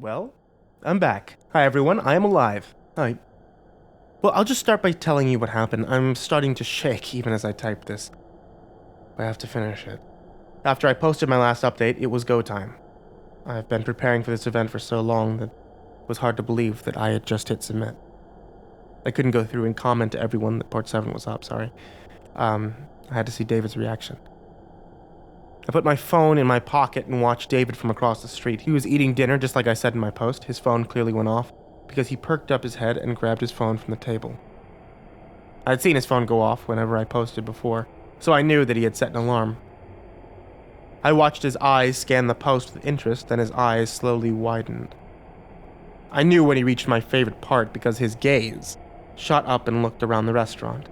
Well, I'm back. Hi everyone, I am alive. Well, I'll just start by telling you what happened. I'm starting to shake even as I type this. I have to finish it. After I posted my last update, it was go time. I've been preparing for this event for so long that it was hard to believe that I had just hit submit. I couldn't go through and comment to everyone that Port 7 was up, sorry. I had to see David's reaction. I put my phone in my pocket and watched David from across the street. He was eating dinner just like I said in my post. His phone clearly went off because he perked up his head and grabbed his phone from the table. I had seen his phone go off whenever I posted before, so I knew that he had set an alarm. I watched his eyes scan the post with interest, then his eyes slowly widened. I knew when he reached my favorite part because his gaze shot up and looked around the restaurant.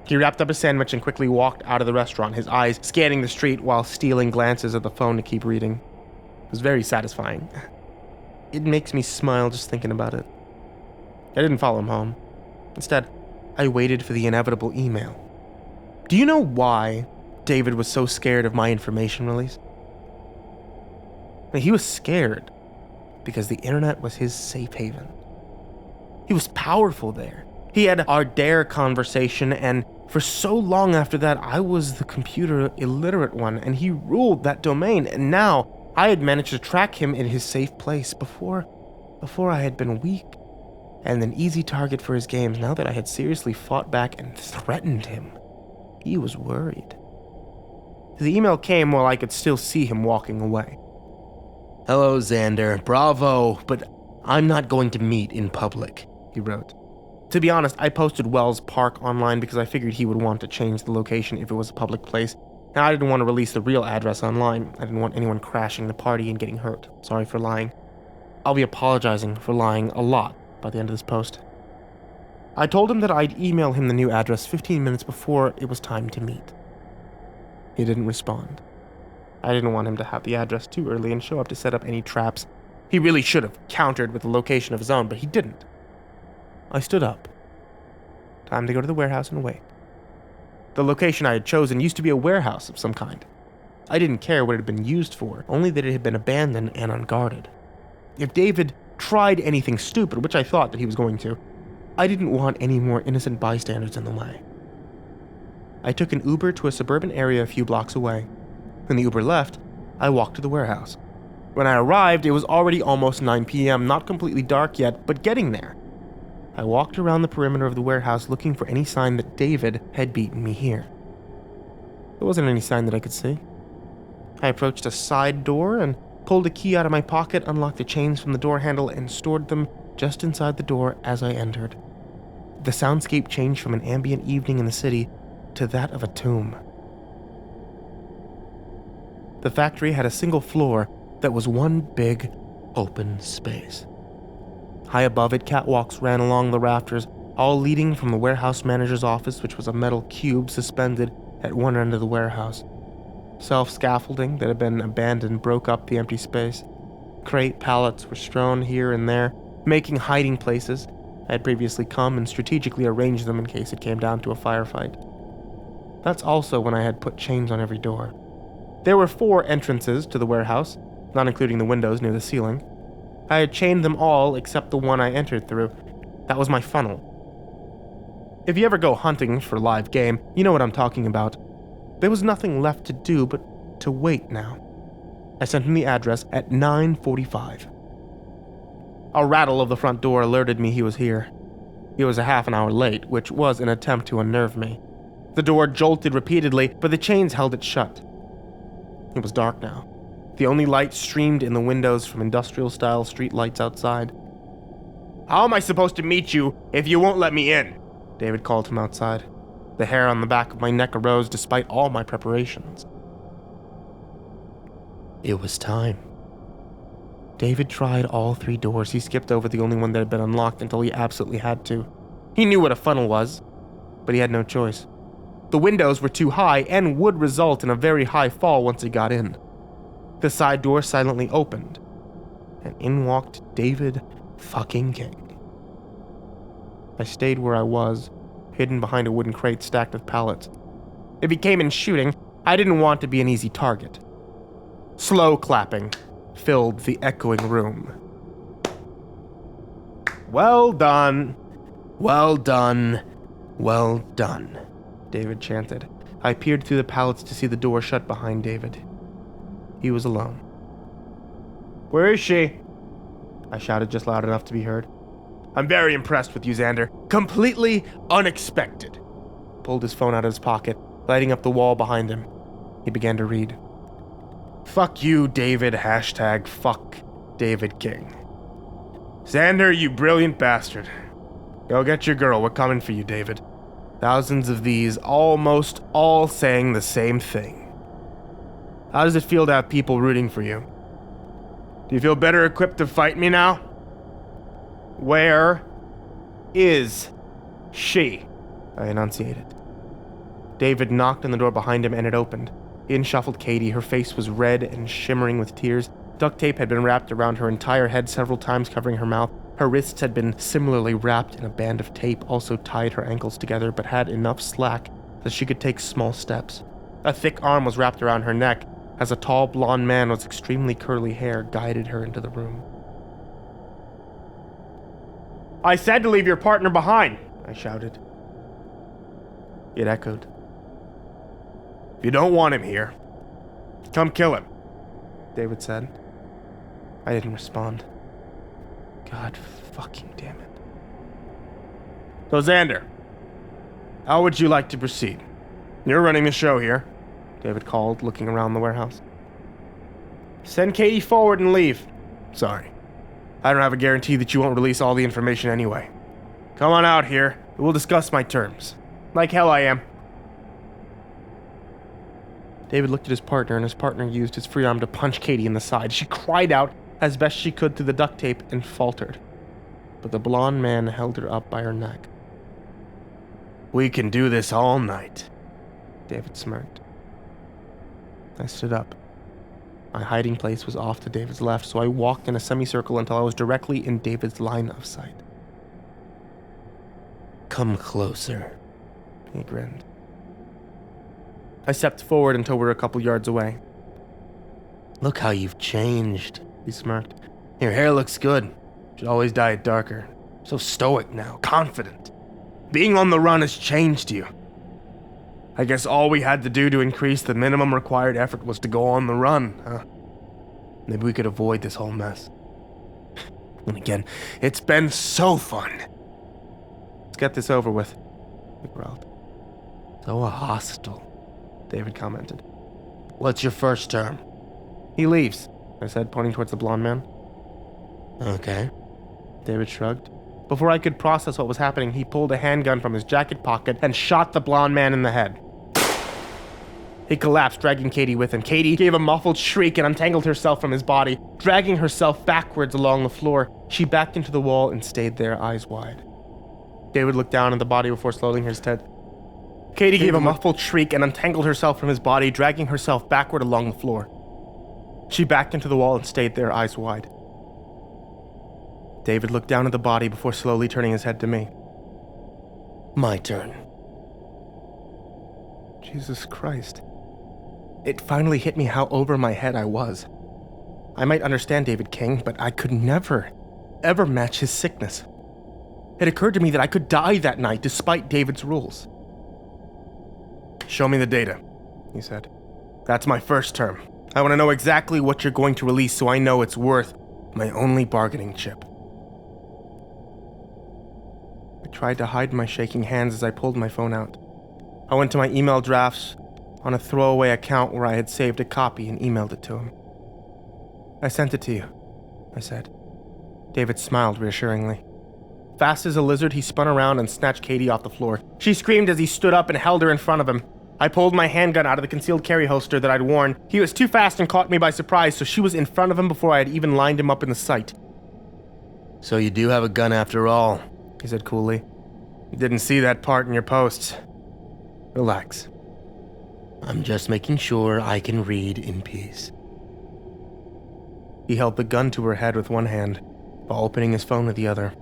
He wrapped up a sandwich and quickly walked out of the restaurant, his eyes scanning the street while stealing glances at the phone to keep reading. It was very satisfying. It makes me smile just thinking about it. I didn't follow him home. Instead, I waited for the inevitable email. Do you know why David was so scared of my information release? He was scared because the internet was his safe haven. He was powerful there. He had our dare conversation, and for so long after that, I was the computer illiterate one, and he ruled that domain, and now I had managed to track him in his safe place before I had been weak and an easy target for his games. Now that I had seriously fought back and threatened him, he was worried. The email came while I could still see him walking away. "Hello, Xander. Bravo, but I'm not going to meet in public," he wrote. To be honest, I posted Wells Park online because I figured he would want to change the location if it was a public place, and I didn't want to release the real address online. I didn't want anyone crashing the party and getting hurt. Sorry for lying. I'll be apologizing for lying a lot by the end of this post. I told him that I'd email him the new address 15 minutes before it was time to meet. He didn't respond. I didn't want him to have the address too early and show up to set up any traps. He really should have countered with a location of his own, but he didn't. I stood up. Time to go to the warehouse and wait. The location I had chosen used to be a warehouse of some kind. I didn't care what it had been used for, only that it had been abandoned and unguarded. If David tried anything stupid, which I thought that he was going to, I didn't want any more innocent bystanders in the way. I took an Uber to a suburban area a few blocks away. When the Uber left, I walked to the warehouse. When I arrived, it was already almost 9 p.m., not completely dark yet, but getting there. I walked around the perimeter of the warehouse looking for any sign that David had beaten me here. There wasn't any sign that I could see. I approached a side door and pulled a key out of my pocket, unlocked the chains from the door handle, and stored them just inside the door as I entered. The soundscape changed from an ambient evening in the city to that of a tomb. The factory had a single floor that was one big, open space. High above it, catwalks ran along the rafters, all leading from the warehouse manager's office, which was a metal cube suspended at one end of the warehouse. Self-scaffolding that had been abandoned broke up the empty space. Crate pallets were strewn here and there, making hiding places. I had previously come and strategically arranged them in case it came down to a firefight. That's also when I had put chains on every door. There were 4 entrances to the warehouse, not including the windows near the ceiling. I had chained them all except the one I entered through. That was my funnel. If you ever go hunting for live game, you know what I'm talking about. There was nothing left to do but to wait now. I sent him the address at 9:45. A rattle of the front door alerted me he was here. He was a half an hour late, which was an attempt to unnerve me. The door jolted repeatedly, but the chains held it shut. It was dark now. The only light streamed in the windows from industrial-style street lights outside. "How am I supposed to meet you if you won't let me in?" David called from outside. The hair on the back of my neck arose despite all my preparations. It was time. David tried all 3 doors. He skipped over the only one that had been unlocked until he absolutely had to. He knew what a funnel was, but he had no choice. The windows were too high and would result in a very high fall once he got in. The side door silently opened, and in walked David fucking King. I stayed where I was, hidden behind a wooden crate stacked with pallets. If he came in shooting, I didn't want to be an easy target. Slow clapping filled the echoing room. Well done. Well done. Well done, David chanted. I peered through the pallets to see the door shut behind David. He was alone. Where is she? I shouted just loud enough to be heard. I'm very impressed with you, Xander. Completely unexpected. Pulled his phone out of his pocket, lighting up the wall behind him. He began to read. Fuck you, David. Hashtag fuck David King. Xander, you brilliant bastard. Go get your girl. We're coming for you, David. Thousands of these, almost all saying the same thing. How does it feel to have people rooting for you? Do you feel better equipped to fight me now? Where is she? I enunciated. David knocked on the door behind him and it opened. In shuffled Katie. Her face was red and shimmering with tears. Duct tape had been wrapped around her entire head several times, covering her mouth. Her wrists had been similarly wrapped in a band of tape, also tied her ankles together, but had enough slack that she could take small steps. A thick arm was wrapped around her neck, as a tall blonde man with extremely curly hair guided her into the room. I said to leave your partner behind, I shouted. It echoed. If you don't want him here, come kill him, David said. I didn't respond. God fucking damn it. So Xander, how would you like to proceed? You're running the show here, David called, looking around the warehouse. Send Katie forward and leave. Sorry. I don't have a guarantee that you won't release all the information anyway. Come on out here, and we'll discuss my terms. Like hell I am. David looked at his partner, and his partner used his free arm to punch Katie in the side. She cried out as best she could through the duct tape and faltered. But the blonde man held her up by her neck. We can do this all night, David smirked. I stood up. My hiding place was off to David's left, so I walked in a semicircle until I was directly in David's line of sight. Come closer, he grinned. I stepped forward until we were a couple yards away. Look how you've changed, he smirked. Your hair looks good. Should always dye it darker. So stoic now, confident. Being on the run has changed you. I guess all we had to do to increase the minimum required effort was to go on the run, huh? Maybe we could avoid this whole mess. And again, it's been so fun. Let's get this over with, he growled. So hostile, David commented. What's your first term? He leaves, I said, pointing towards the blonde man. Okay. David shrugged. Before I could process what was happening, he pulled a handgun from his jacket pocket and shot the blonde man in the head. He collapsed, dragging Katie with him. Katie gave a muffled shriek and untangled herself from his body, dragging herself backwards along the floor. She backed into the wall and stayed there, eyes wide. David looked down at the body before slowing his head. Katie gave a muffled shriek and untangled herself from his body, dragging herself backward along the floor. She backed into the wall and stayed there, eyes wide. David looked down at the body before slowly turning his head to me. My turn. Jesus Christ. It finally hit me how over my head I was. I might understand David King, but I could never, ever match his sickness. It occurred to me that I could die that night despite David's rules. Show me the data, he said. That's my first term. I want to know exactly what you're going to release so I know it's worth my only bargaining chip. I tried to hide my shaking hands as I pulled my phone out. I went to my email drafts on a throwaway account where I had saved a copy and emailed it to him. I sent it to you, I said. David smiled reassuringly. Fast as a lizard, he spun around and snatched Katie off the floor. She screamed as he stood up and held her in front of him. I pulled my handgun out of the concealed carry holster that I'd worn. He was too fast and caught me by surprise, so she was in front of him before I had even lined him up in the sight. So you do have a gun after all, he said coolly. Didn't see that part in your posts. Relax. I'm just making sure I can read in peace. He held the gun to her head with one hand, while opening his phone with the other.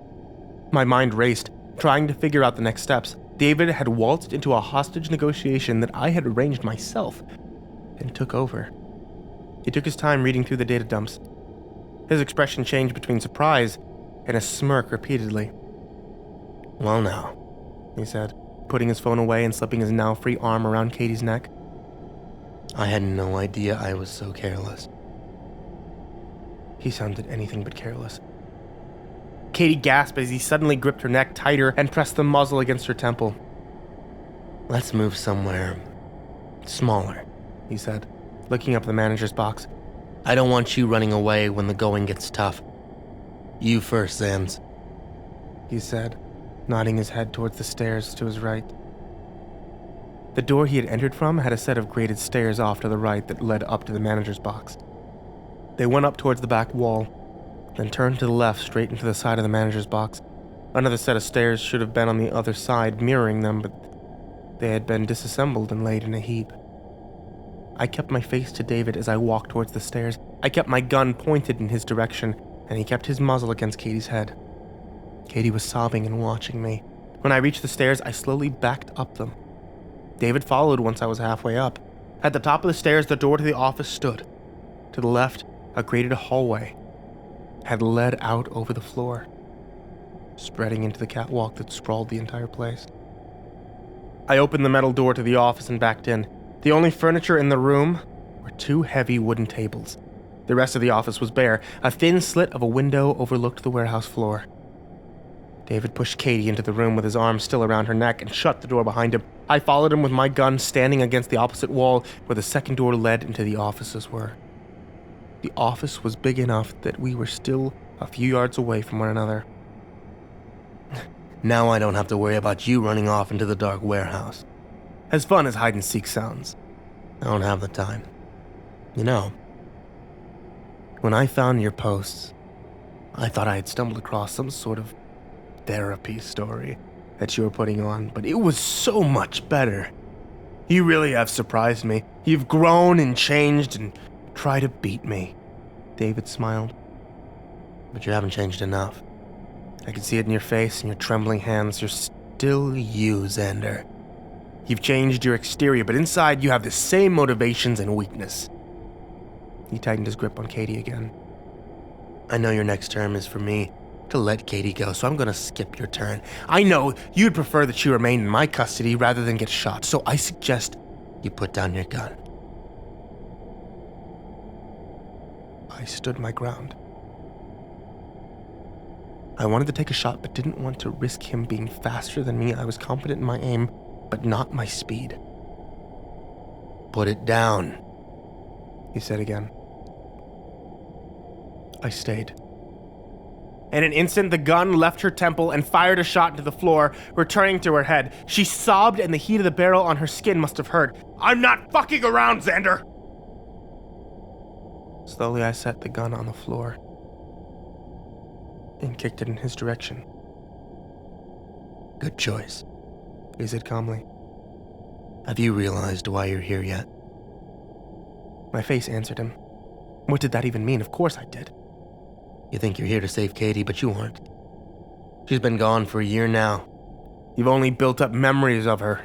My mind raced, trying to figure out the next steps. David had waltzed into a hostage negotiation that I had arranged myself, and took over. He took his time reading through the data dumps. His expression changed between surprise and a smirk repeatedly. "Well now," he said, putting his phone away and slipping his now free arm around Katie's neck. "I had no idea I was so careless." He sounded anything but careless. Katie gasped as he suddenly gripped her neck tighter and pressed the muzzle against her temple. "Let's move somewhere smaller," he said, looking up at the manager's box. "I don't want you running away when the going gets tough. You first, Zans," he said, nodding his head towards the stairs to his right. The door he had entered from had a set of graded stairs off to the right that led up to the manager's box. They went up towards the back wall, then turned to the left straight into the side of the manager's box. Another set of stairs should have been on the other side, mirroring them, but they had been disassembled and laid in a heap. I kept my face to David as I walked towards the stairs. I kept my gun pointed in his direction, and he kept his muzzle against Katie's head. Katie was sobbing and watching me. When I reached the stairs, I slowly backed up them. David followed once I was halfway up. At the top of the stairs, the door to the office stood. To the left, a graded hallway had led out over the floor, spreading into the catwalk that sprawled the entire place. I opened the metal door to the office and backed in. The only furniture in the room were 2 heavy wooden tables. The rest of the office was bare. A thin slit of a window overlooked the warehouse floor. David pushed Katie into the room with his arm still around her neck and shut the door behind him. I followed him with my gun standing against the opposite wall where the second door led into the offices were. The office was big enough that we were still a few yards away from one another. "Now I don't have to worry about you running off into the dark warehouse. As fun as hide-and-seek sounds, I don't have the time. You know, when I found your posts, I thought I had stumbled across some sort of therapy story that you were putting on, but it was so much better. You really have surprised me. You've grown and changed and tried to beat me." David smiled. "But you haven't changed enough. I can see it in your face and your trembling hands. You're still you, Xander. You've changed your exterior, but inside you have the same motivations and weakness." He tightened his grip on Katie again. "I know your next term is for me to let Katie go, so I'm gonna skip your turn. I know you'd prefer that she remain in my custody rather than get shot, so I suggest you put down your gun." I stood my ground. I wanted to take a shot, but didn't want to risk him being faster than me. I was confident in my aim, but not my speed. "Put it down," he said again. I stayed. In an instant, the gun left her temple and fired a shot into the floor, returning to her head. She sobbed, and the heat of the barrel on her skin must have hurt. "I'm not fucking around, Xander!" Slowly, I set the gun on the floor and kicked it in his direction. "Good choice," he said calmly. "Have you realized why you're here yet?" My face answered him. What did that even mean? Of course I did. "You think you're here to save Katie, but you aren't. She's been gone for a year now. You've only built up memories of her.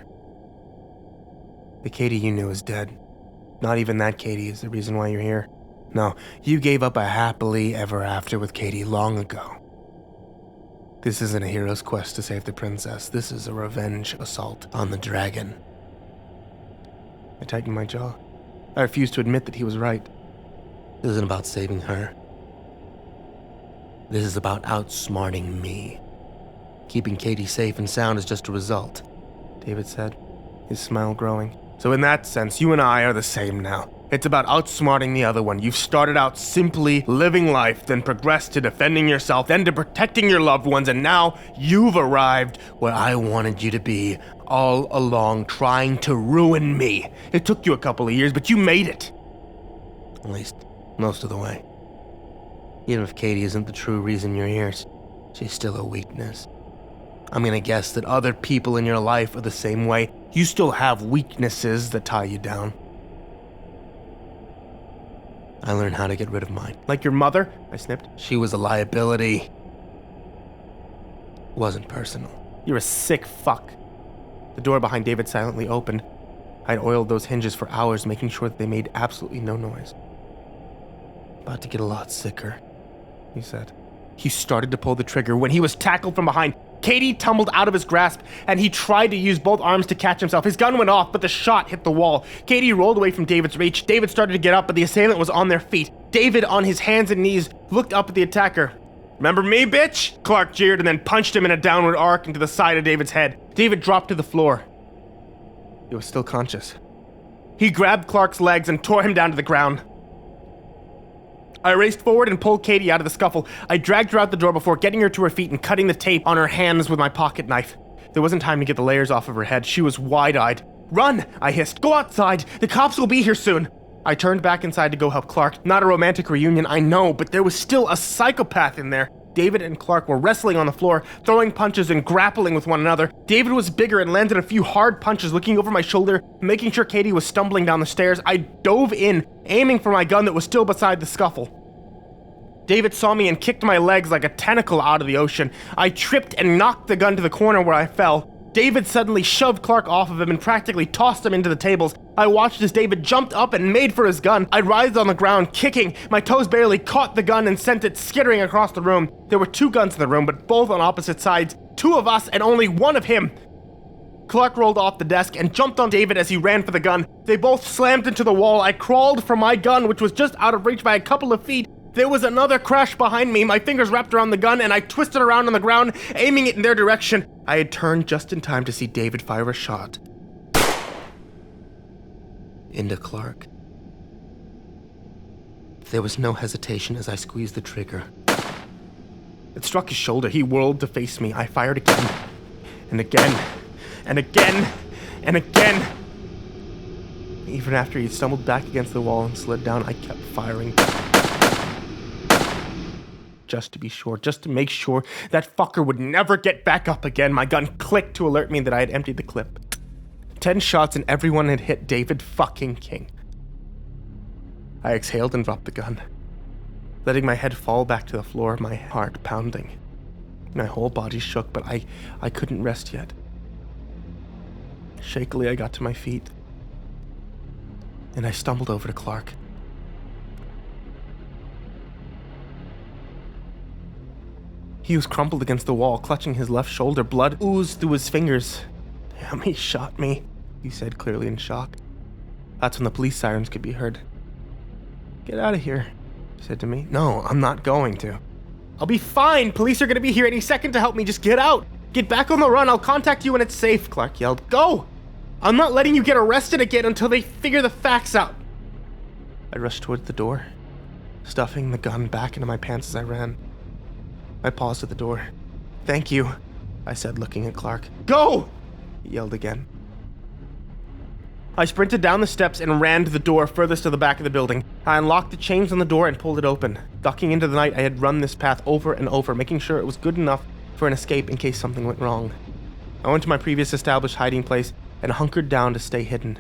The Katie you knew is dead. Not even that Katie is the reason why you're here. No, you gave up a happily ever after with Katie long ago. This isn't a hero's quest to save the princess. This is a revenge assault on the dragon." I tightened my jaw. I refused to admit that he was right. This isn't about saving her. This is about outsmarting me. Keeping Katie safe and sound is just a result, David said, his smile growing. "So in that sense, you and I are the same now. It's about outsmarting the other one. You've started out simply living life, then progressed to defending yourself, then to protecting your loved ones, and now you've arrived where I wanted you to be all along, trying to ruin me. It took you a couple of years, but you made it. At least, most of the way. Even if Katie isn't the true reason you're here, she's still a weakness. I'm gonna guess that other people in your life are the same way. You still have weaknesses that tie you down. I learned how to get rid of mine." "Like your mother?" I snipped. "She was a liability. It wasn't personal." "You're a sick fuck." The door behind David silently opened. I'd oiled those hinges for hours, making sure that they made absolutely no noise. "About to get a lot sicker," he said. He started to pull the trigger when he was tackled from behind. Cody tumbled out of his grasp, and he tried to use both arms to catch himself. His gun went off, but the shot hit the wall. Cody rolled away from David's reach. David started to get up, but the assailant was on their feet. David, on his hands and knees, looked up at the attacker. "Remember me, bitch?" Clark jeered and then punched him in a downward arc into the side of David's head. David dropped to the floor. He was still conscious. He grabbed Clark's legs and tore him down to the ground. I raced forward and pulled Cody out of the scuffle. I dragged her out the door before getting her to her feet and cutting the tape on her hands with my pocket knife. There wasn't time to get the layers off of her head. She was wide-eyed. "Run!" I hissed. "Go outside! The cops will be here soon!" I turned back inside to go help Clark. Not a romantic reunion, I know, but there was still a psychopath in there. David and Clark were wrestling on the floor, throwing punches and grappling with one another. David was bigger and landed a few hard punches, looking over my shoulder, making sure Cody was stumbling down the stairs. I dove in, aiming for my gun that was still beside the scuffle. David saw me and kicked my legs like a tentacle out of the ocean. I tripped and knocked the gun to the corner where I fell. David suddenly shoved Clark off of him and practically tossed him into the tables. I watched as David jumped up and made for his gun. I writhed on the ground, kicking. My toes barely caught the gun and sent it skittering across the room. There were 2 guns in the room, but both on opposite sides. 2 of us and only 1 of him. Clark rolled off the desk and jumped on David as he ran for the gun. They both slammed into the wall. I crawled for my gun, which was just out of reach by a couple of feet. There was another crash behind me. My fingers wrapped around the gun and I twisted around on the ground, aiming it in their direction. I had turned just in time to see David fire a shot into Clark. There was no hesitation as I squeezed the trigger. It struck his shoulder. He whirled to face me. I fired again, and again, and again, and again. Even after he stumbled back against the wall and slid down, I kept firing. Just to be sure, just to make sure that fucker would never get back up again. My gun clicked to alert me that I had emptied the clip. 10 shots and everyone had hit David fucking King. I exhaled and dropped the gun, letting my head fall back to the floor, my heart pounding. My whole body shook, but I couldn't rest yet. Shakily, I got to my feet, and I stumbled over to Clark. He was crumpled against the wall, clutching his left shoulder. Blood oozed through his fingers. "Damn, he shot me," he said, clearly in shock. That's when the police sirens could be heard. "Get out of here," he said to me. "No, I'm not going to." "I'll be fine. Police are going to be here any second to help me. Just get out. Get back on the run. I'll contact you when it's safe," Clark yelled. "Go! I'm not letting you get arrested again until they figure the facts out." I rushed towards the door, stuffing the gun back into my pants as I ran. I paused at the door. "Thank you," I said, looking at Clark. "Go!" he yelled again. I sprinted down the steps and ran to the door furthest to the back of the building. I unlocked the chains on the door and pulled it open. Ducking into the night, I had run this path over and over, making sure it was good enough for an escape in case something went wrong. I went to my previous established hiding place and hunkered down to stay hidden.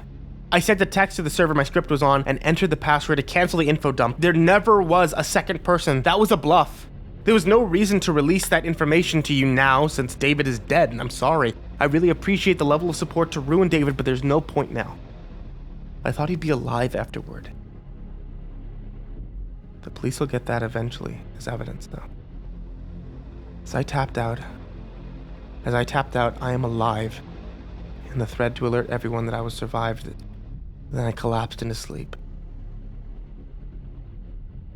I sent a text to the server my script was on and entered the password to cancel the info dump. There never was a second person. That was a bluff. There was no reason to release that information to you now since David is dead, and I'm sorry. I really appreciate the level of support to ruin David, but there's no point now. I thought he'd be alive afterward. The police will get that eventually as evidence, though. As I tapped out, I am alive, and the thread to alert everyone that I was survived. Then I collapsed into sleep.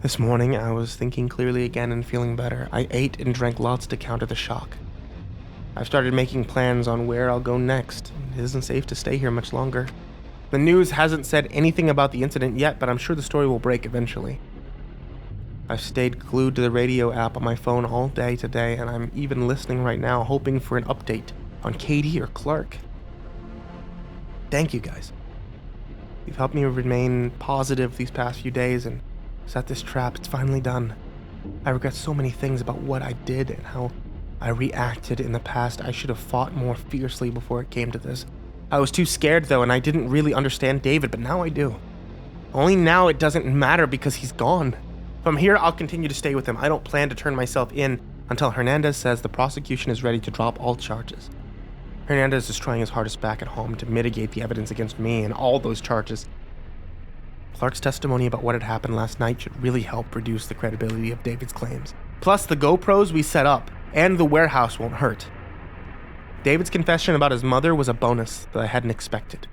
This morning, I was thinking clearly again and feeling better. I ate and drank lots to counter the shock. I've started making plans on where I'll go next. It isn't safe to stay here much longer. The news hasn't said anything about the incident yet, but I'm sure the story will break eventually. I've stayed glued to the radio app on my phone all day today, and I'm even listening right now, hoping for an update on Cody or Clark. Thank you, guys. You've helped me remain positive these past few days and set this trap. It's finally done. I regret so many things about what I did and how I reacted in the past. I should have fought more fiercely before it came to this. I was too scared, though, and I didn't really understand David, but now I do. Only now it doesn't matter because he's gone. From here, I'll continue to stay with him. I don't plan to turn myself in until Hernandez says the prosecution is ready to drop all charges. Hernandez is trying his hardest back at home to mitigate the evidence against me and all those charges. Clark's testimony about what had happened last night should really help reduce the credibility of David's claims. Plus the GoPros we set up, and the warehouse won't hurt. David's confession about his mother was a bonus that I hadn't expected.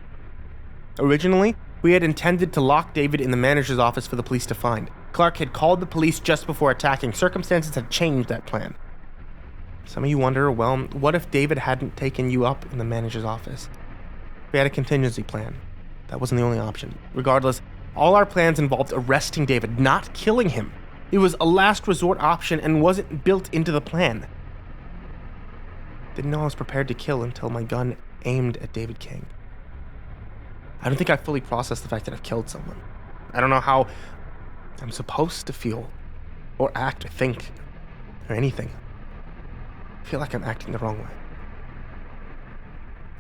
Originally, we had intended to lock David in the manager's office for the police to find. Clark had called the police just before attacking. Circumstances had changed that plan. Some of you wonder, well, what if David hadn't taken you up in the manager's office? We had a contingency plan. That wasn't the only option. Regardless, all our plans involved arresting David, not killing him. It was a last resort option and wasn't built into the plan. Didn't know I was prepared to kill until my gun aimed at David King. I don't think I fully processed the fact that I've killed someone. I don't know how I'm supposed to feel, or act, or think, or anything. I feel like I'm acting the wrong way.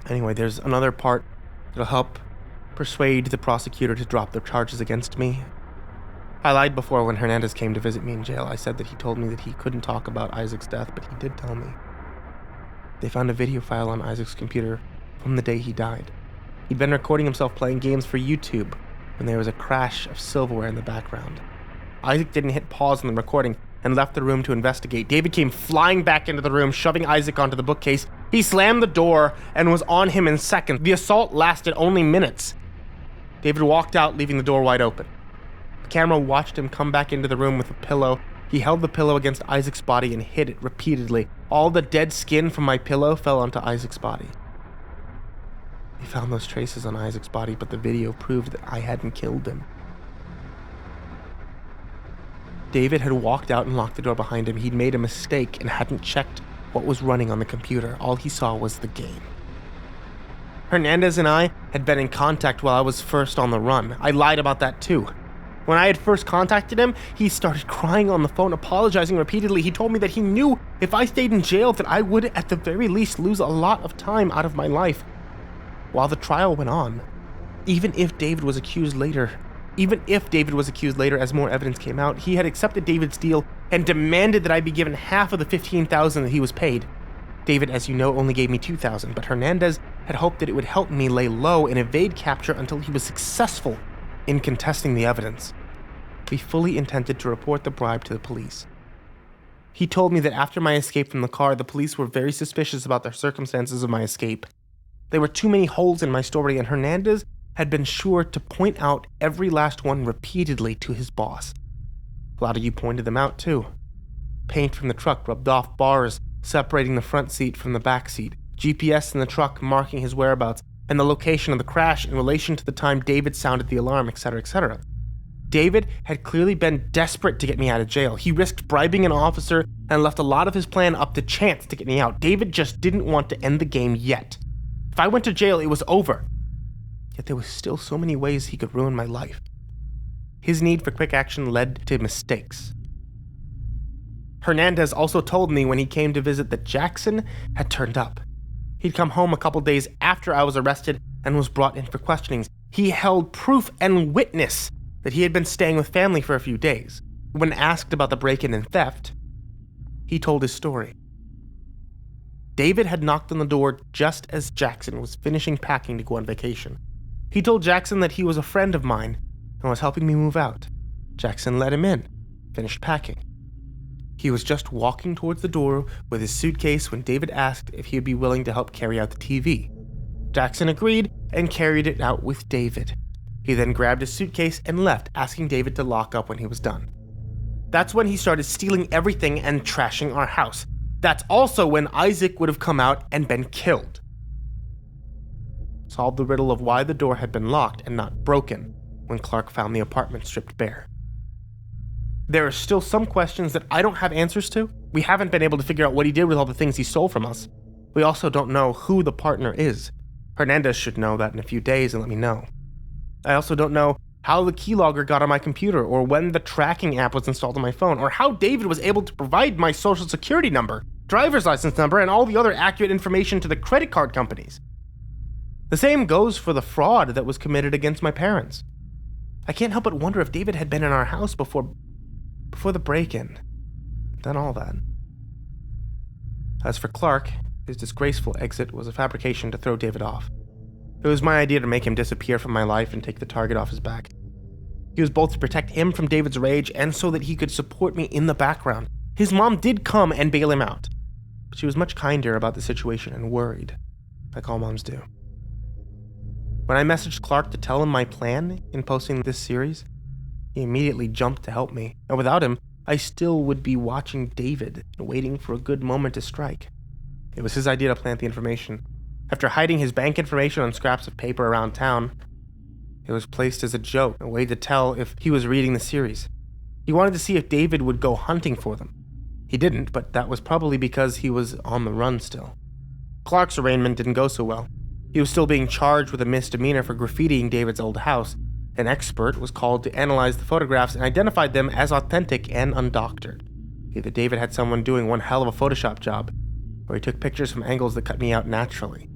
Anyway, there's another part that'll help persuade the prosecutor to drop their charges against me. I lied before when Hernandez came to visit me in jail. I said that he told me that he couldn't talk about Isaac's death, but he did tell me. They found a video file on Isaac's computer from the day he died. He'd been recording himself playing games for YouTube when there was a crash of silverware in the background. Isaac didn't hit pause on the recording and left the room to investigate. David came flying back into the room, shoving Isaac onto the bookcase. He slammed the door and was on him in seconds. The assault lasted only minutes. David walked out, leaving the door wide open. The camera watched him come back into the room with a pillow. He held the pillow against Isaac's body and hit it repeatedly. All the dead skin from my pillow fell onto Isaac's body. They found those traces on Isaac's body, but the video proved that I hadn't killed him. David had walked out and locked the door behind him. He'd made a mistake and hadn't checked what was running on the computer. All he saw was the game. Hernandez and I had been in contact while I was first on the run. I lied about that too. When I had first contacted him, he started crying on the phone, apologizing repeatedly. He told me that he knew if I stayed in jail that I would at the very least lose a lot of time out of my life. While the trial went on, even if David was accused later as more evidence came out, he had accepted David's deal and demanded that I be given half of the $15,000 that he was paid. David, as you know, only gave me $2,000, but Hernandez had hoped that it would help me lay low and evade capture until he was successful in contesting the evidence. We fully intended to report the bribe to the police. He told me that after my escape from the car, the police were very suspicious about the circumstances of my escape. There were too many holes in my story, and Hernandez had been sure to point out every last one repeatedly to his boss. A lot of you pointed them out too. Paint from the truck rubbed off bars separating the front seat from the back seat, GPS in the truck marking his whereabouts, and the location of the crash in relation to the time David sounded the alarm, etc., etc. David had clearly been desperate to get me out of jail. He risked bribing an officer and left a lot of his plan up to chance to get me out. David just didn't want to end the game yet. If I went to jail, it was over. Yet there was still so many ways he could ruin my life. His need for quick action led to mistakes. Hernandez also told me when he came to visit that Jackson had turned up. He'd come home a couple days after I was arrested and was brought in for questionings. He held proof and witness that he had been staying with family for a few days. When asked about the break-in and theft, he told his story. David had knocked on the door just as Jackson was finishing packing to go on vacation. He told Jackson that he was a friend of mine and was helping me move out. Jackson let him in, finished packing. He was just walking towards the door with his suitcase when David asked if he would be willing to help carry out the TV. Jackson agreed and carried it out with David. He then grabbed his suitcase and left, asking David to lock up when he was done. That's when he started stealing everything and trashing our house. That's also when Isaac would have come out and been killed. Solved the riddle of why the door had been locked and not broken when Clark found the apartment stripped bare. There are still some questions that I don't have answers to. We haven't been able to figure out what he did with all the things he stole from us. We also don't know who the partner is. Hernandez should know that in a few days and let me know. I also don't know how the keylogger got on my computer, or when the tracking app was installed on my phone, or how David was able to provide my social security number, driver's license number, and all the other accurate information to the credit card companies. The same goes for the fraud that was committed against my parents. I can't help but wonder if David had been in our house before the break-in, done all that. As for Clark, his disgraceful exit was a fabrication to throw David off. It was my idea to make him disappear from my life and take the target off his back. He was both to protect him from David's rage and so that he could support me in the background. His mom did come and bail him out, but she was much kinder about the situation and worried, like all moms do. When I messaged Clark to tell him my plan in posting this series, he immediately jumped to help me, and without him, I still would be watching David and waiting for a good moment to strike. It was his idea to plant the information. After hiding his bank information on scraps of paper around town, it was placed as a joke, a way to tell if he was reading the series. He wanted to see if David would go hunting for them. He didn't, but that was probably because he was on the run still. Clark's arraignment didn't go so well. He was still being charged with a misdemeanor for graffitiing David's old house. An expert was called to analyze the photographs and identified them as authentic and undoctored. Either David had someone doing one hell of a Photoshop job, or he took pictures from angles that cut me out naturally.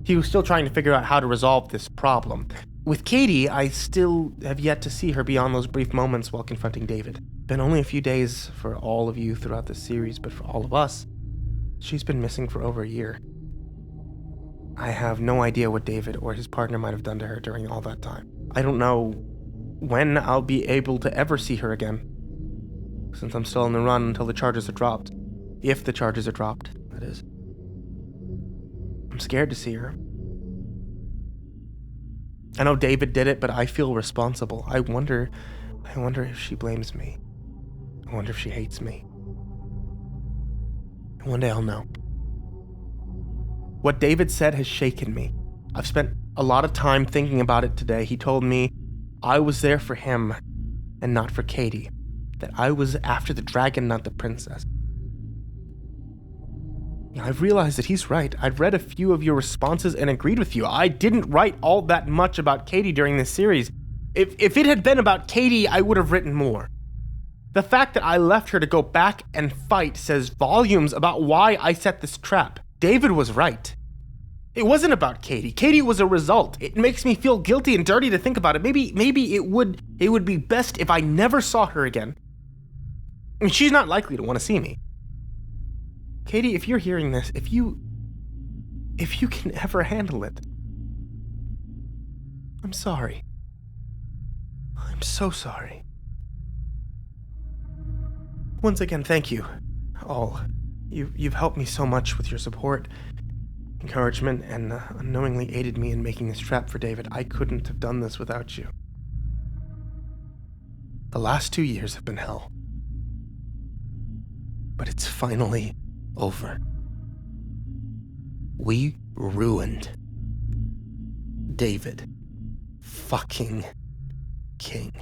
He was still trying to figure out how to resolve this problem. With Katie, I still have yet to see her beyond those brief moments while confronting David. Been only a few days for all of you throughout this series, but for all of us, she's been missing for over a year. I have no idea what David or his partner might have done to her during all that time. I don't know when I'll be able to ever see her again, since I'm still on the run until the charges are dropped. If the charges are dropped, that is. I'm scared to see her. I know David did it, but I feel responsible. I wonder if she blames me. I wonder if she hates me. And one day I'll know. What David said has shaken me. I've spent a lot of time thinking about it today. He told me I was there for him and not for Katie. That I was after the dragon, not the princess. I've realized that he's right. I've read a few of your responses and agreed with you. I didn't write all that much about Katie during this series. If it had been about Katie, I would have written more. The fact that I left her to go back and fight says volumes about why I set this trap. David was right. It wasn't about Katie. Katie was a result. It makes me feel guilty and dirty to think about it. Maybe it would be best if I never saw her again. I mean, she's not likely to want to see me. Katie, if you're hearing this, if you can ever handle it, I'm sorry. I'm so sorry. Once again, thank you, all. You've helped me so much with your support, encouragement, and unknowingly aided me in making this trap for David. I couldn't have done this without you. The last 2 years have been hell. But it's finally over. We ruined David fucking King.